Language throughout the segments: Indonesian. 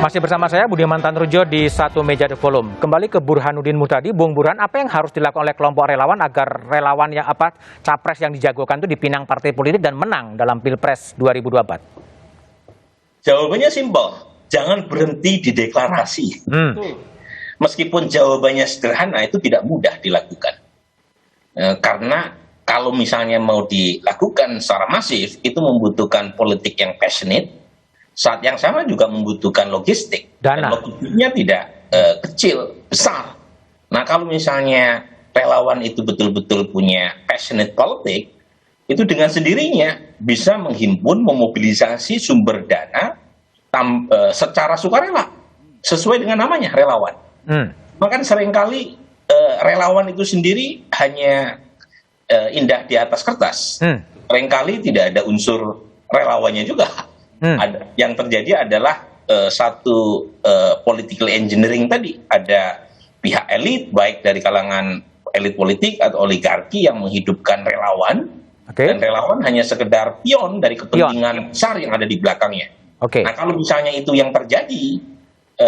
Masih bersama saya Budiman Tanrujo di Satu Meja The Forum. Kembali ke Burhanuddin Muhtadi. Bung Burhan, apa yang harus dilakukan oleh kelompok relawan agar relawan yang capres yang dijagokan itu dipinang partai politik dan menang dalam Pilpres 2024? Jawabannya simpel, jangan berhenti di deklarasi. Meskipun jawabannya sederhana, itu tidak mudah dilakukan. Karena kalau misalnya mau dilakukan secara masif, itu membutuhkan politik yang passionate. Saat yang sama juga membutuhkan logistik. Dan logistiknya tidak kecil, besar. Nah, kalau misalnya relawan itu betul-betul punya passionate politik, itu dengan sendirinya bisa menghimpun, memobilisasi sumber dana secara sukarela, sesuai dengan namanya, relawan. Bahkan seringkali relawan itu sendiri hanya indah di atas kertas. Seringkali tidak ada unsur relawannya juga. Yang terjadi adalah satu political engineering tadi. Ada pihak elit, baik dari kalangan elit politik atau oligarki yang menghidupkan relawan. Dan relawan hanya sekedar pion dari kepentingan besar yang ada di belakangnya. Nah, kalau misalnya itu yang terjadi,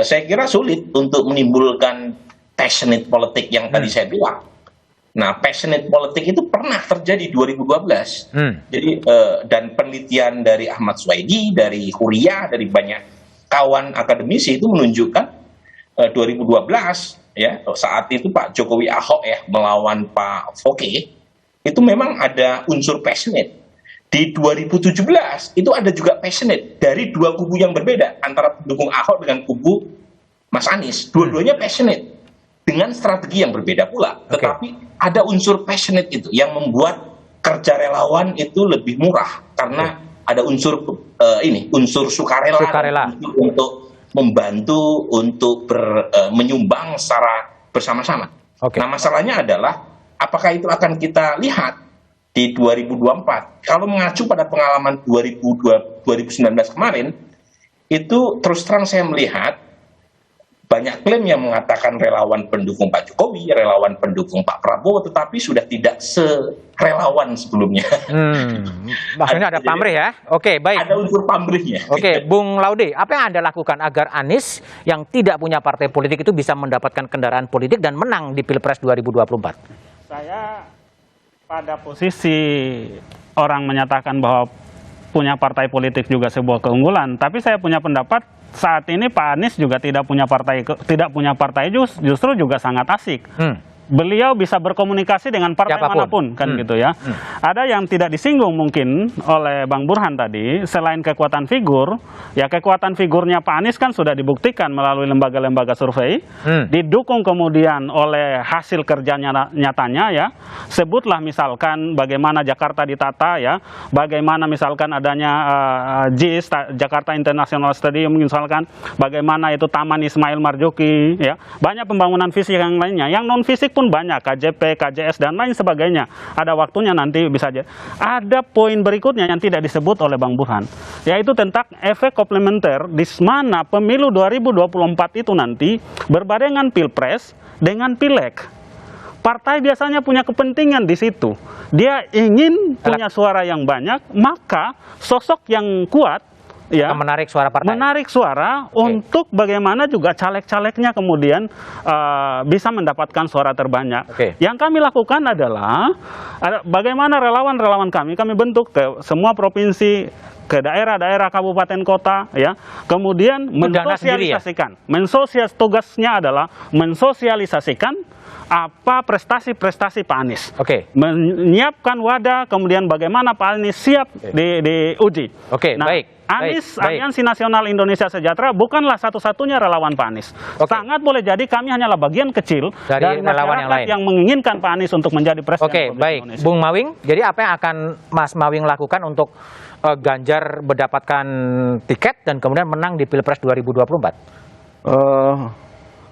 saya kira sulit untuk menimbulkan passionate politik yang tadi saya bilang. Nah, passionate politik itu pernah terjadi 2012. Jadi dan penelitian dari Ahmad Swaidi, dari Huria, dari banyak kawan akademisi itu menunjukkan 2012 ya, saat itu Pak Jokowi Ahok ya melawan Pak Foke, itu memang ada unsur passionate. Di 2017 itu ada juga passionate dari dua kubu yang berbeda antara pendukung Ahok dengan kubu Mas Anies. Dua-duanya passionate dengan strategi yang berbeda pula. Tetapi ada unsur passionate itu yang membuat kerja relawan itu lebih murah karena ada unsur unsur sukarela. Untuk membantu, untuk menyumbang secara bersama-sama. Nah, masalahnya adalah apakah itu akan kita lihat di 2024? Kalau mengacu pada pengalaman 2019 kemarin, itu terus terang saya melihat banyak klaim yang mengatakan relawan pendukung Pak Jokowi, relawan pendukung Pak Prabowo, tetapi sudah tidak serelawan sebelumnya. Maksudnya ada pamrih ya? Oke, baik. Ada unsur pamrihnya. Oke, Bung Laude, apa yang Anda lakukan agar Anies yang tidak punya partai politik itu bisa mendapatkan kendaraan politik dan menang di Pilpres 2024? Saya pada posisi orang menyatakan bahwa punya partai politik juga sebuah keunggulan, tapi saya punya pendapat saat ini Pak Anies juga tidak punya partai justru juga sangat asik. Beliau bisa berkomunikasi dengan partai manapun, kan gitu ya. Ada yang tidak disinggung mungkin oleh Bang Burhan tadi, selain kekuatan figur, ya kekuatan figurnya Pak Anies kan sudah dibuktikan melalui lembaga-lembaga survei, didukung kemudian oleh hasil kerjanya nyatanya ya. Sebutlah misalkan bagaimana Jakarta ditata ya, bagaimana misalkan adanya JIS, Jakarta International Stadium misalkan, bagaimana itu Taman Ismail Marzuki ya, banyak pembangunan fisik yang lainnya, yang non fisik pun banyak, KJP, KJS dan lain sebagainya. Ada waktunya nanti bisa aja. Ada poin berikutnya yang tidak disebut oleh Bang Burhan, yaitu tentang efek komplementer di mana pemilu 2024 itu nanti berbarengan Pilpres dengan Pileg. Partai biasanya punya kepentingan di situ. Dia ingin punya suara yang banyak, maka sosok yang kuat ya, menarik suara partai. Menarik suara untuk bagaimana juga caleg-calegnya kemudian bisa mendapatkan suara terbanyak. Yang kami lakukan adalah bagaimana relawan-relawan kami bentuk ke semua provinsi, ke daerah-daerah kabupaten kota ya. Kemudian mensosialisasikan. Tugasnya adalah mensosialisasikan apa prestasi-prestasi Pak Anies. Menyiapkan wadah, kemudian bagaimana Pak Anies siap diuji. Baik. Anies, Aliansi Nasional Indonesia Sejahtera bukanlah satu-satunya relawan Pak Anies. Sangat boleh jadi kami hanyalah bagian kecil dari relawan yang lain yang menginginkan Pak Anies untuk menjadi presiden. Baik. Indonesia. Bung Mawing, jadi apa yang akan Mas Mawing lakukan untuk Ganjar mendapatkan tiket dan kemudian menang di Pilpres 2024?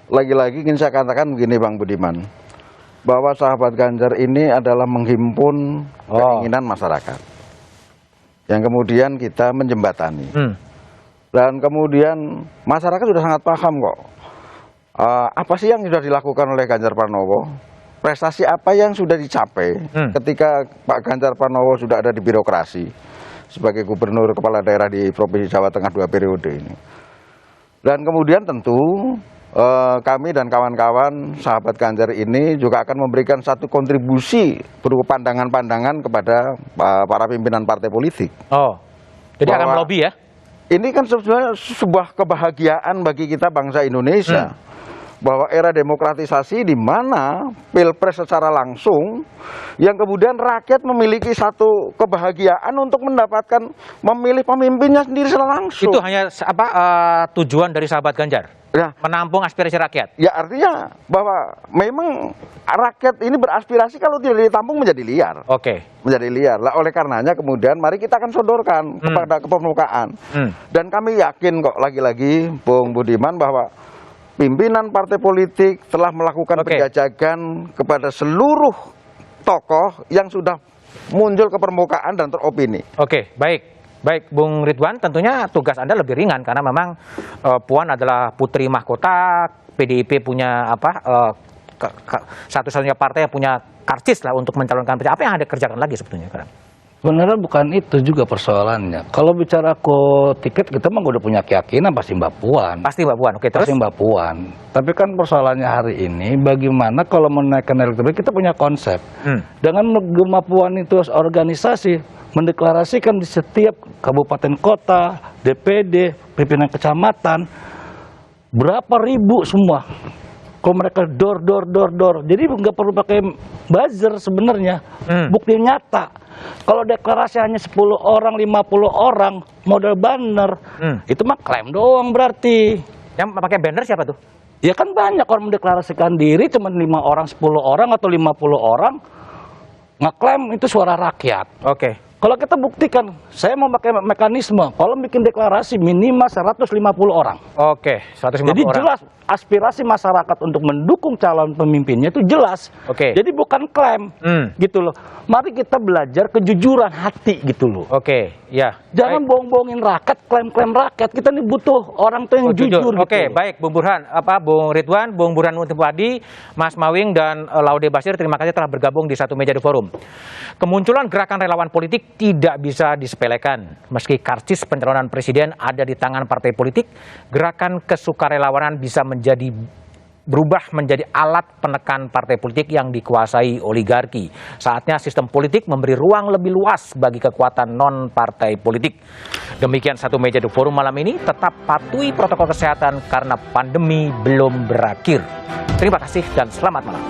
Lagi-lagi ingin saya katakan begini Bang Budiman, bahwa sahabat Ganjar ini adalah menghimpun keinginan masyarakat yang kemudian kita menjembatani. Dan kemudian masyarakat sudah sangat paham kok apa sih yang sudah dilakukan oleh Ganjar Pranowo, prestasi apa yang sudah dicapai ketika Pak Ganjar Pranowo sudah ada di birokrasi sebagai gubernur kepala daerah di Provinsi Jawa Tengah 2 periode ini. Dan kemudian tentu kami dan kawan-kawan sahabat Ganjar ini juga akan memberikan satu kontribusi berupa pandangan-pandangan kepada para pimpinan partai politik. Oh, jadi akan melobi ya? Ini kan sebenarnya sebuah kebahagiaan bagi kita bangsa Indonesia. Bahwa era demokratisasi di mana pilpres secara langsung, yang kemudian rakyat memiliki satu kebahagiaan untuk mendapatkan memilih pemimpinnya sendiri secara langsung. Itu hanya tujuan dari sahabat Ganjar? Ya. Menampung aspirasi rakyat? Ya, artinya bahwa memang rakyat ini beraspirasi kalau tidak ditampung menjadi liar. Oke. Menjadi liar. Lah, oleh karenanya kemudian mari kita akan sodorkan kepada kepermukaan. Dan kami yakin kok lagi-lagi Bung Budiman bahwa pimpinan partai politik telah melakukan penjajakan kepada seluruh tokoh yang sudah muncul ke permukaan dan teropini. Oke, baik Bung Ridwan, tentunya tugas Anda lebih ringan karena memang Puan adalah putri mahkota, PDIP punya satu-satunya partai yang punya karcis lah untuk mencalonkan. Apa yang Anda kerjakan lagi sebetulnya sekarang? Sebenarnya bukan itu juga persoalannya. Kalau bicara tiket, kita mah udah punya keyakinan pasti Mbak Puan. Pasti Mbak Puan, oke, terus? Pasti Mbak Puan. Tapi kan persoalannya hari ini, bagaimana kalau menaikkan elektoral, kita punya konsep. Dengan Mbak Puan itu organisasi, mendeklarasikan di setiap kabupaten kota, DPD, pimpinan kecamatan, berapa ribu semua. Kalau mereka door. Jadi nggak perlu pakai buzzer sebenarnya. Bukti nyata. Kalau deklarasi hanya 10 orang, 50 orang, model banner, itu mah klaim doang berarti. Yang pakai banner siapa tuh? Ya kan banyak orang mendeklarasikan diri, cuma 5 orang, 10 orang, atau 50 orang, ngeklaim itu suara rakyat. Oke. Kalau kita buktikan, saya mau pakai mekanisme, kalau bikin deklarasi minimal 150 orang. Oke, 150 Jadi orang. jelas aspirasi masyarakat untuk mendukung calon pemimpinnya itu jelas. Oke. Jadi bukan klaim, gitu loh. Mari kita belajar kejujuran hati gitu loh. Oke, ya. Jangan bohong-bohongin rakyat, klaim-klaim rakyat. Kita ini butuh orang tuh yang jujur. Oke, gitu. baik, Bung Burhan, Bung Ridwan, Bung Burhan Mutawadi, Mas Mawing dan Laude Bashir, terima kasih telah bergabung di Satu Meja The Forum. Kemunculan gerakan relawan politik tidak bisa disepelekan. Meski karcis pencalonan presiden ada di tangan partai politik, gerakan kesukarelawanan bisa berubah menjadi alat penekan partai politik yang dikuasai oligarki. Saatnya sistem politik memberi ruang lebih luas bagi kekuatan non-partai politik. Demikian Satu Meja The Forum malam ini. Tetap patuhi protokol kesehatan karena pandemi belum berakhir. Terima kasih dan selamat malam.